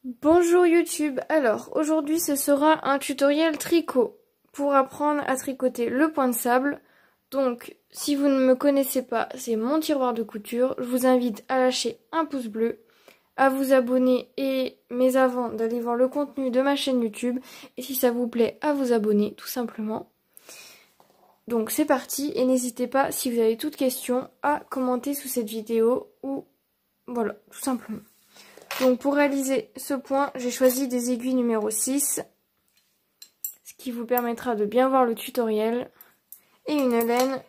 Bonjour YouTube, alors aujourd'hui ce sera un tutoriel tricot pour apprendre à tricoter le point de sable. Donc si vous ne me connaissez pas, c'est mon tiroir de couture. Je vous invite à lâcher un pouce bleu, à vous abonner et mais avant d'aller voir le contenu de ma chaîne YouTube et si ça vous plaît à vous abonner tout simplement. Donc c'est parti et n'hésitez pas si vous avez toute question à commenter sous cette vidéo ou voilà tout simplement. Donc pour réaliser ce point, j'ai choisi des aiguilles numéro 6, ce qui vous permettra de bien voir le tutoriel. Et une laine,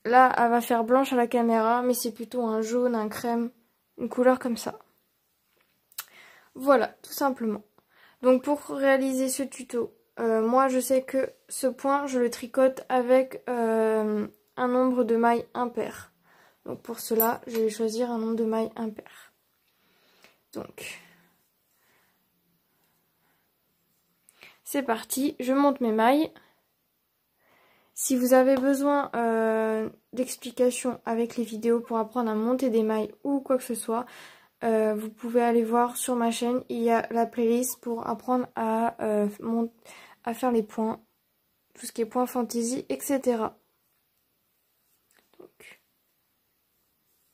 là elle va faire blanche à la caméra, mais c'est plutôt un jaune, un crème, une couleur comme ça. Voilà, tout simplement. Donc pour réaliser ce tuto, moi je sais que ce point, je le tricote avec un nombre de mailles impair. Donc pour cela, je vais choisir un nombre de mailles impair. Donc, c'est parti, je monte mes mailles. Si vous avez besoin d'explications avec les vidéos pour apprendre à monter des mailles ou quoi que ce soit, vous pouvez aller voir sur ma chaîne, il y a la playlist pour apprendre à faire les points, tout ce qui est points fantaisie, etc. Donc,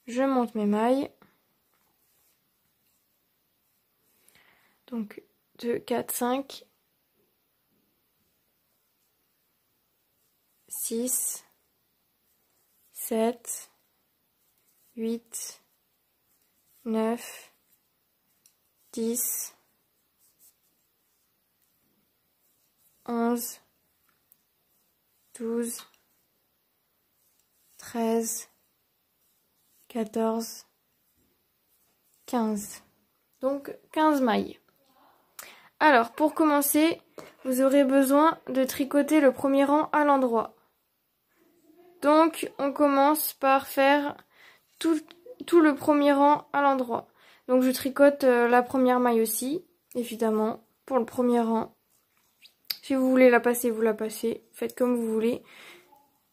je monte mes mailles. Donc 2, 4, 5, 6, 7, 8, 9, 10, 11, 12, 13, 14, 15. Donc 15 mailles. Alors, pour commencer, vous aurez besoin de tricoter le premier rang à l'endroit. Donc, on commence par faire tout le premier rang à l'endroit. Donc, je tricote la première maille aussi, évidemment, pour le premier rang. Si vous voulez la passer, vous la passez. Faites comme vous voulez.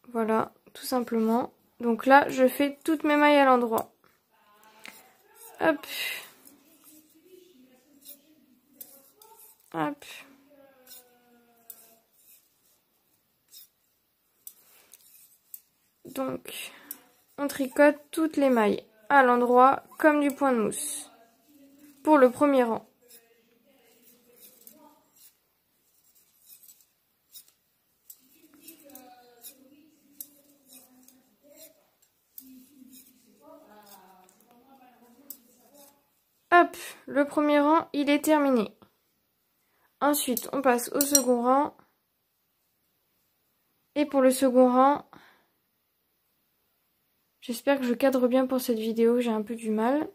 Voilà, tout simplement. Donc là, je fais toutes mes mailles à l'endroit. Hop. Hop. Donc, on tricote toutes les mailles à l'endroit comme du point de mousse pour le premier rang. Hop, le premier rang, il est terminé. Ensuite, on passe au second rang. Et pour le second rang, j'espère que je cadre bien pour cette vidéo, j'ai un peu du mal.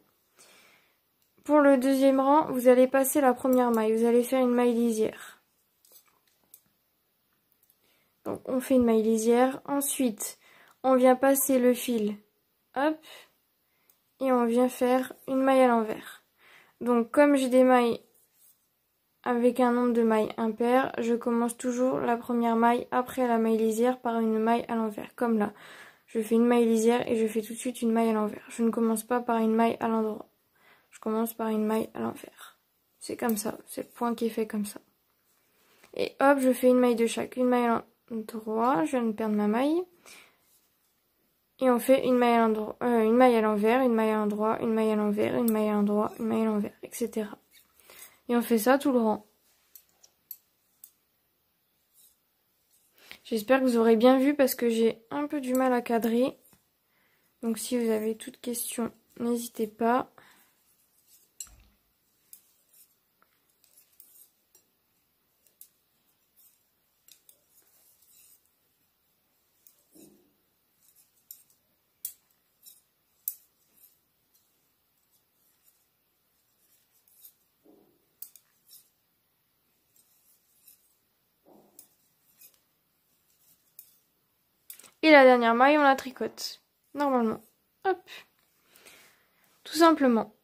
Pour le deuxième rang, vous allez passer la première maille, vous allez faire une maille lisière. Donc on fait une maille lisière, ensuite on vient passer le fil, hop, et on vient faire une maille à l'envers. Donc comme j'ai des mailles avec un nombre de mailles impair, je commence toujours la première maille après la maille lisière par une maille à l'envers, comme là. Je fais une maille lisière et je fais tout de suite une maille à l'envers. Je ne commence pas par une maille à l'endroit. Je commence par une maille à l'envers. C'est comme ça, c'est le point qui est fait comme ça. Et hop, je fais une maille de chaque. Une maille à l'endroit, je viens de perdre ma maille. Et on fait une maille à l'endroit, une maille à l'envers, une maille à l'endroit, une maille à l'envers, une maille à l'endroit, une maille à l'envers, etc. Et on fait ça tout le rang. J'espère que vous aurez bien vu parce que j'ai un peu du mal à cadrer. Donc si vous avez toute question, n'hésitez pas. Et la dernière maille, on la tricote. Normalement. Hop. Tout simplement.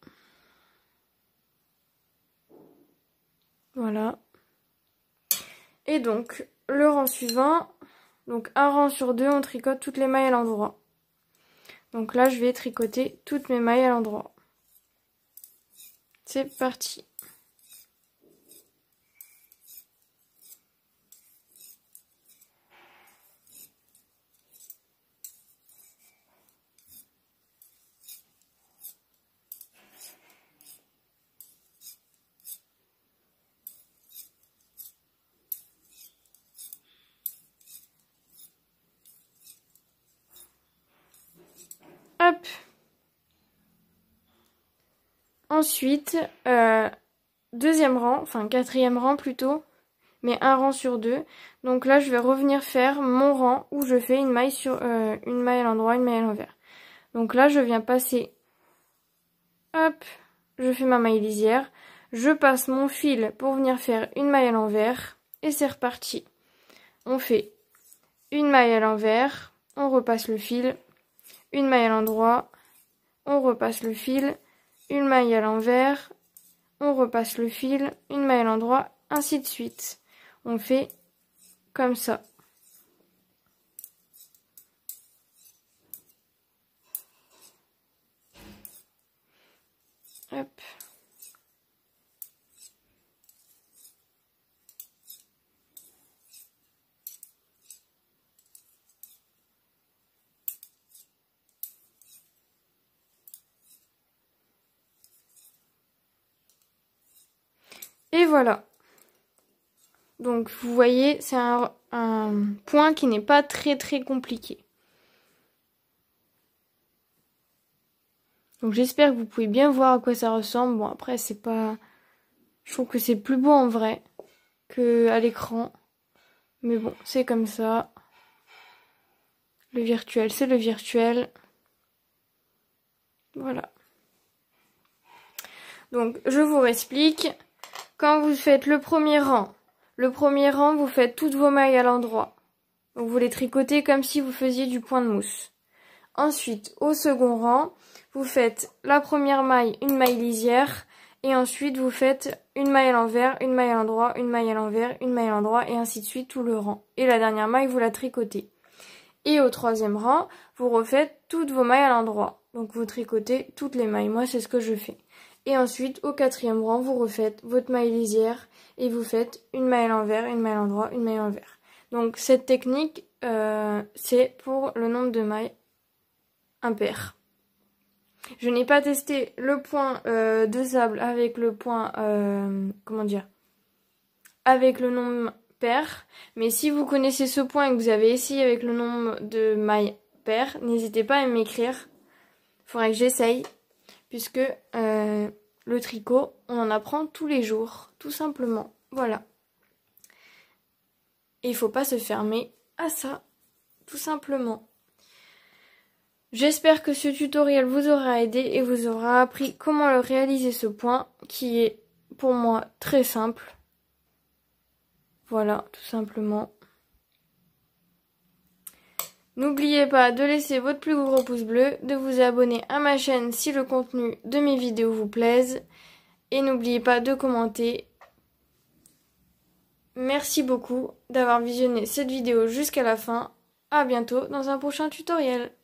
Voilà. Et donc, le rang suivant. Donc, un rang sur deux, on tricote toutes les mailles à l'endroit. Donc là, je vais tricoter toutes mes mailles à l'endroit. C'est parti. Hop. Ensuite, deuxième rang, enfin quatrième rang plutôt, mais un rang sur deux. Donc là, je vais revenir faire mon rang où je fais une maille sur une maille à l'endroit, une maille à l'envers. Donc là, je viens passer, hop, je fais ma maille lisière, je passe mon fil pour venir faire une maille à l'envers et c'est reparti. On fait une maille à l'envers, on repasse le fil, une maille à l'endroit, on repasse le fil, une maille à l'envers, on repasse le fil, une maille à l'endroit, ainsi de suite. On fait comme ça. Hop. Et voilà. Donc vous voyez, c'est un point qui n'est pas très compliqué. Donc j'espère que vous pouvez bien voir à quoi ça ressemble. Bon après c'est pas... Je trouve que c'est plus beau en vrai que à l'écran. Mais bon, c'est comme ça. Le virtuel, c'est le virtuel. Voilà. Donc je vous réexplique. Quand vous faites le premier rang, vous faites toutes vos mailles à l'endroit. Donc vous les tricotez comme si vous faisiez du point de mousse. Ensuite, au second rang, vous faites la première maille, une maille lisière. Et ensuite, vous faites une maille à l'envers, une maille à l'endroit, une maille à l'envers, une maille à l'endroit, et ainsi de suite tout le rang. Et la dernière maille, vous la tricotez. Et au troisième rang, vous refaites toutes vos mailles à l'endroit. Donc vous tricotez toutes les mailles. Moi, c'est ce que je fais. Et ensuite, au quatrième rang, vous refaites votre maille lisière et vous faites une maille à l'envers, une maille à l'endroit, une maille à l'envers. Donc cette technique, c'est pour le nombre de mailles impair. Je n'ai pas testé le point de sable avec le point, avec le nombre pair. Mais si vous connaissez ce point et que vous avez essayé avec le nombre de mailles pair, n'hésitez pas à m'écrire. Il faudrait que j'essaye. Puisque le tricot, on en apprend tous les jours, tout simplement. Voilà. Et il ne faut pas se fermer à ça, tout simplement. J'espère que ce tutoriel vous aura aidé et vous aura appris comment réaliser ce point qui est pour moi très simple. Voilà, tout simplement. N'oubliez pas de laisser votre plus gros pouce bleu, de vous abonner à ma chaîne si le contenu de mes vidéos vous plaise. Et n'oubliez pas de commenter. Merci beaucoup d'avoir visionné cette vidéo jusqu'à la fin. À bientôt dans un prochain tutoriel.